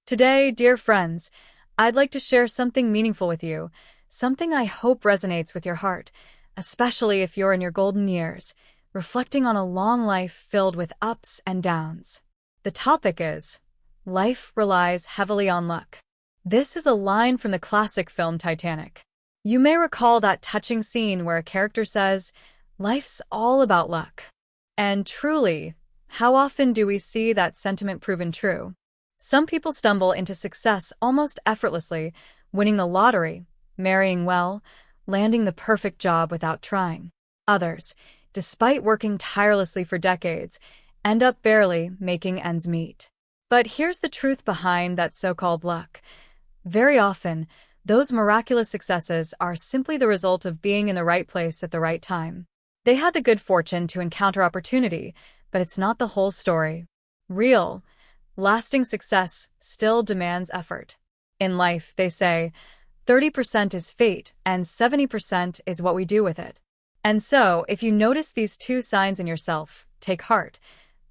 Today, dear friends, I'd like to share something meaningful with you, something I hope resonates with your heart, especially if you're in your golden years, reflecting on a long life filled with ups and downs. The topic is, life relies heavily on luck. This is a line from the classic film Titanic. You may recall that touching scene where a character says, "Life's all about luck." And truly, how often do we see that sentiment proven true? Some people stumble into success almost effortlessly, winning the lottery, marrying well, landing the perfect job without trying. Others, despite working tirelessly for decades, end up barely making ends meet. But here's the truth behind that so-called luck. Very often, those miraculous successes are simply the result of being in the right place at the right time. They had the good fortune to encounter opportunity, but it's not the whole story. Real, lasting success still demands effort. In life, they say, 30% is fate and 70% is what we do with it. And so, if you notice these two signs in yourself, take heart.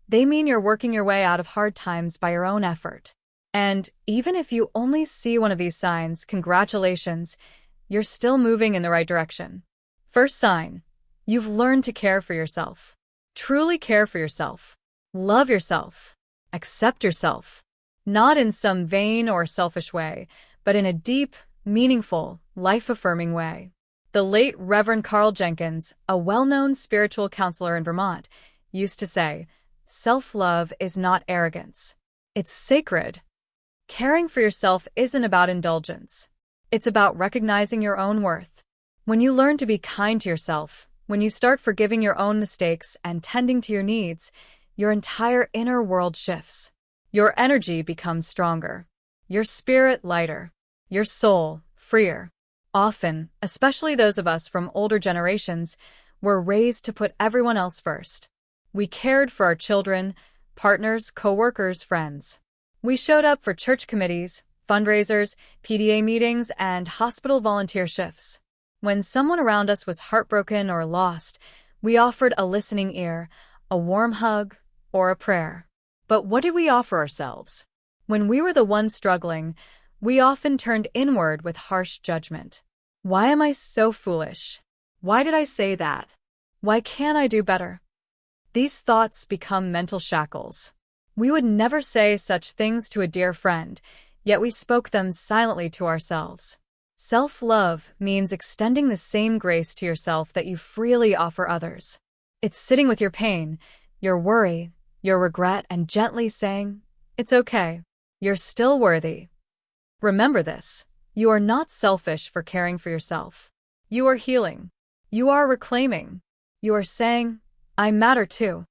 They mean you're working your way out of hard times by your own effort. And even if you only see one of these signs, congratulations, you're still moving in the right direction. First sign, you've learned to care for yourself. Truly care for yourself. Love yourself. Accept yourself. Not in some vain or selfish way, but in a deep, meaningful, life-affirming way. The late Reverend Carl Jenkins, a well-known spiritual counselor in Vermont, used to say, "Self-love is not arrogance. It's sacred." Caring for yourself isn't about indulgence. It's about recognizing your own worth. When you learn to be kind to yourself, when you start forgiving your own mistakes and tending to your needs, your entire inner world shifts. Your energy becomes stronger. Your spirit lighter. Your soul freer. Often, especially those of us from older generations, were raised to put everyone else first. We cared for our children, partners, co-workers, friends. We showed up for church committees, fundraisers, PTA meetings, and hospital volunteer shifts. When someone around us was heartbroken or lost, we offered a listening ear, a warm hug, or a prayer. But what did we offer ourselves? When we were the ones struggling, we often turned inward with harsh judgment. Why am I so foolish? Why did I say that? Why can't I do better? These thoughts become mental shackles. We would never say such things to a dear friend, yet we spoke them silently to ourselves. Self-love means extending the same grace to yourself that you freely offer others. It's sitting with your pain, your worry, your regret, and gently saying, "It's okay. You're still worthy." Remember this. You are not selfish for caring for yourself. You are healing. You are reclaiming. You are saying, "I matter too."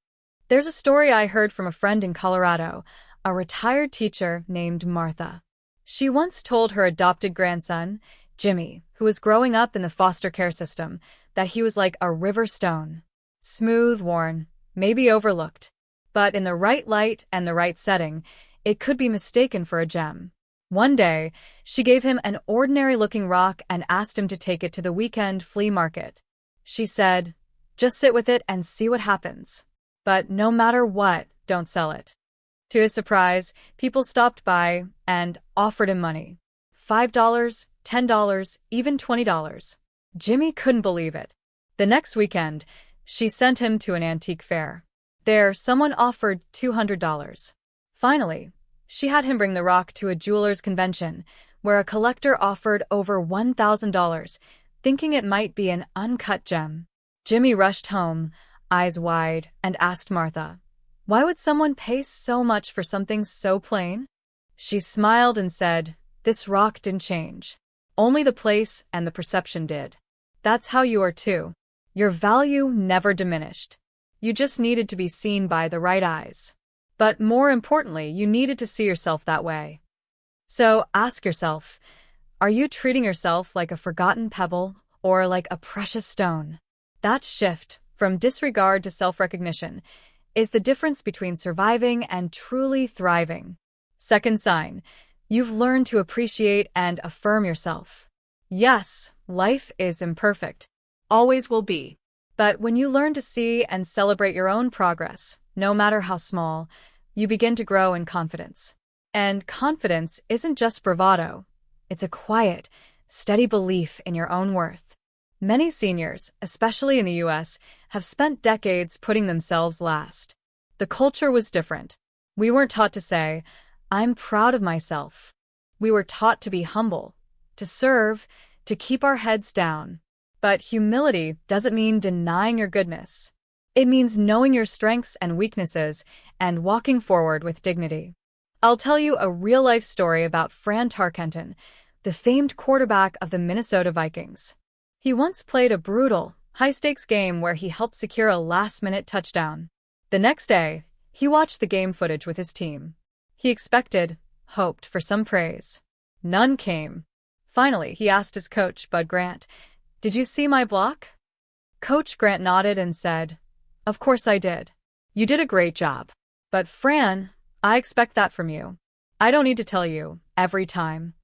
There's a story I heard from a friend in Colorado, a retired teacher named Martha. She once told her adopted grandson, Jimmy, who was growing up in the foster care system, that he was like a river stone. Smooth, worn, maybe overlooked. But in the right light and the right setting, it could be mistaken for a gem. One day, she gave him an ordinary-looking rock and asked him to take it to the weekend flea market. She said, "Just sit with it and see what happens. But no matter what, don't sell it." To his surprise, people stopped by and offered him money. $5, $10, even $20. Jimmy couldn't believe it. The next weekend, she sent him to an antique fair. There, someone offered $200. Finally, she had him bring the rock to a jeweler's convention, where a collector offered over $1,000, thinking it might be an uncut gem. Jimmy rushed home, eyes wide, and asked Martha, "Why would someone pay so much for something so plain?" She smiled and said, "This rock didn't change. Only the place and the perception did. That's how you are too. Your value never diminished. You just needed to be seen by the right eyes. But more importantly, you needed to see yourself that way." So ask yourself, are you treating yourself like a forgotten pebble or like a precious stone? That shift from disregard to self-recognition is the difference between surviving and truly thriving. Second sign, you've learned to appreciate and affirm yourself. Yes, life is imperfect. Always will be. But when you learn to see and celebrate your own progress, no matter how small, you begin to grow in confidence. And confidence isn't just bravado. It's a quiet, steady belief in your own worth. Many seniors, especially in the US, have spent decades putting themselves last. The culture was different. We weren't taught to say, "I'm proud of myself." We were taught to be humble, to serve, to keep our heads down. But humility doesn't mean denying your goodness. It means knowing your strengths and weaknesses and walking forward with dignity. I'll tell you a real-life story about Fran Tarkenton, the famed quarterback of the Minnesota Vikings. He once played a brutal, high-stakes game where he helped secure a last-minute touchdown. The next day, he watched the game footage with his team. He expected, hoped for some praise. None came. Finally, he asked his coach, Bud Grant, "Did you see my block?" Coach Grant nodded and said, "Of course I did. You did a great job. But Fran, I expect that from you. I don't need to tell you, every time."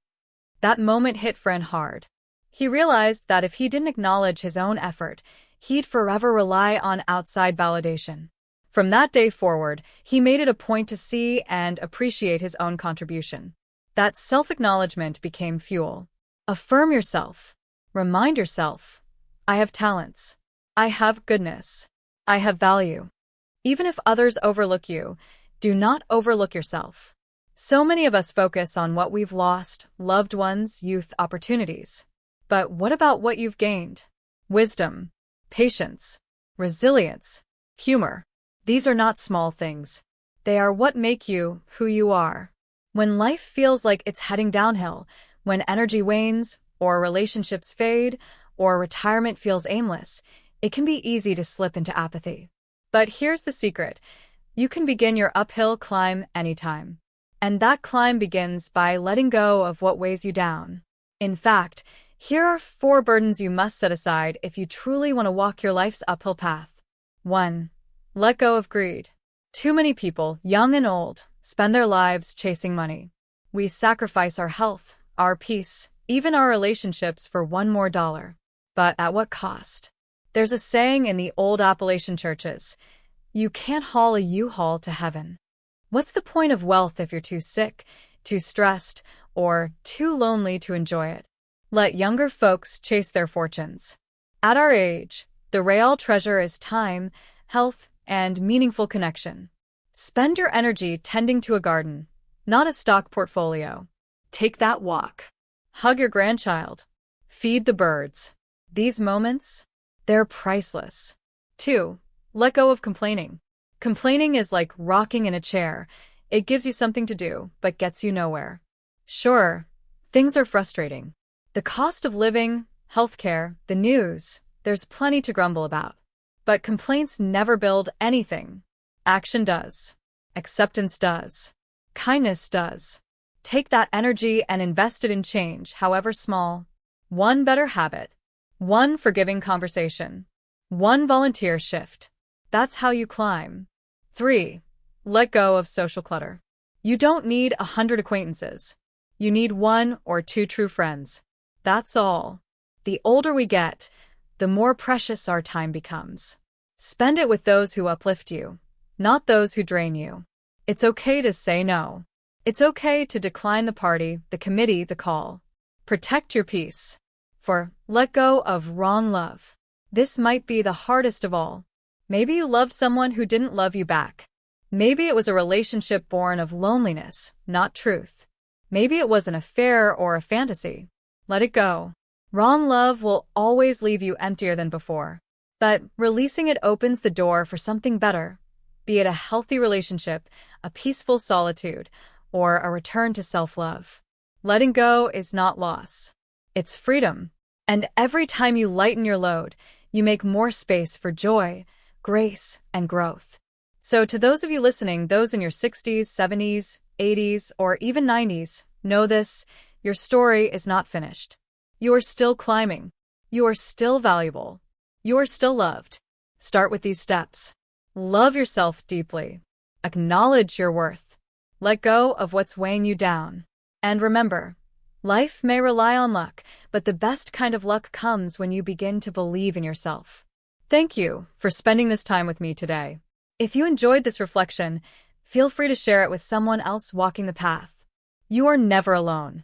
That moment hit Fran hard. He realized that if he didn't acknowledge his own effort, he'd forever rely on outside validation. From that day forward, he made it a point to see and appreciate his own contribution. That self-acknowledgement became fuel. Affirm yourself. Remind yourself, "I have talents. I have goodness. I have value." Even if others overlook you, do not overlook yourself. So many of us focus on what we've lost, loved ones, youth, opportunities. But what about what you've gained? Wisdom, patience, resilience, humor. These are not small things. They are what make you who you are. When life feels like it's heading downhill, when energy wanes, or relationships fade, or retirement feels aimless, it can be easy to slip into apathy. But here's the secret. You can begin your uphill climb anytime. And that climb begins by letting go of what weighs you down. In fact, here are 4 burdens you must set aside if you truly want to walk your life's uphill path. 1. Let go of greed. Too many people, young and old, spend their lives chasing money. We sacrifice our health, our peace, even our relationships for one more dollar. But at what cost? There's a saying in the old Appalachian churches, "You can't haul a U-Haul to heaven." What's the point of wealth if you're too sick, too stressed, or too lonely to enjoy it? Let younger folks chase their fortunes. At our age, the real treasure is time, health, and meaningful connection. Spend your energy tending to a garden, not a stock portfolio. Take that walk. Hug your grandchild. Feed the birds. These moments, they're priceless. 2. Let go of complaining. Complaining is like rocking in a chair. It gives you something to do, but gets you nowhere. Sure, things are frustrating. The cost of living, healthcare, the news, there's plenty to grumble about. But complaints never build anything. Action does. Acceptance does. Kindness does. Take that energy and invest it in change, however small. 1 better habit. 1 forgiving conversation. 1 volunteer shift. That's how you climb. 3. Let go of social clutter. You don't need 100 acquaintances. You need 1 or 2 true friends. That's all. The older we get, the more precious our time becomes. Spend it with those who uplift you, not those who drain you. It's okay to say no. It's okay to decline the party, the committee, the call. Protect your peace. For let go of wrong love. This might be the hardest of all. Maybe you loved someone who didn't love you back. Maybe it was a relationship born of loneliness, not truth. Maybe it was an affair or a fantasy. Let it go. Wrong love will always leave you emptier than before. But releasing it opens the door for something better, be it a healthy relationship, a peaceful solitude, or a return to self-love. Letting go is not loss. It's freedom. And every time you lighten your load, you make more space for joy, grace, and growth. So to those of you listening, those in your 60s, 70s, 80s, or even 90s, know this, your story is not finished. You are still climbing. You are still valuable. You are still loved. Start with these steps. Love yourself deeply. Acknowledge your worth. Let go of what's weighing you down. And remember, life may rely on luck, but the best kind of luck comes when you begin to believe in yourself. Thank you for spending this time with me today. If you enjoyed this reflection, feel free to share it with someone else walking the path. You are never alone.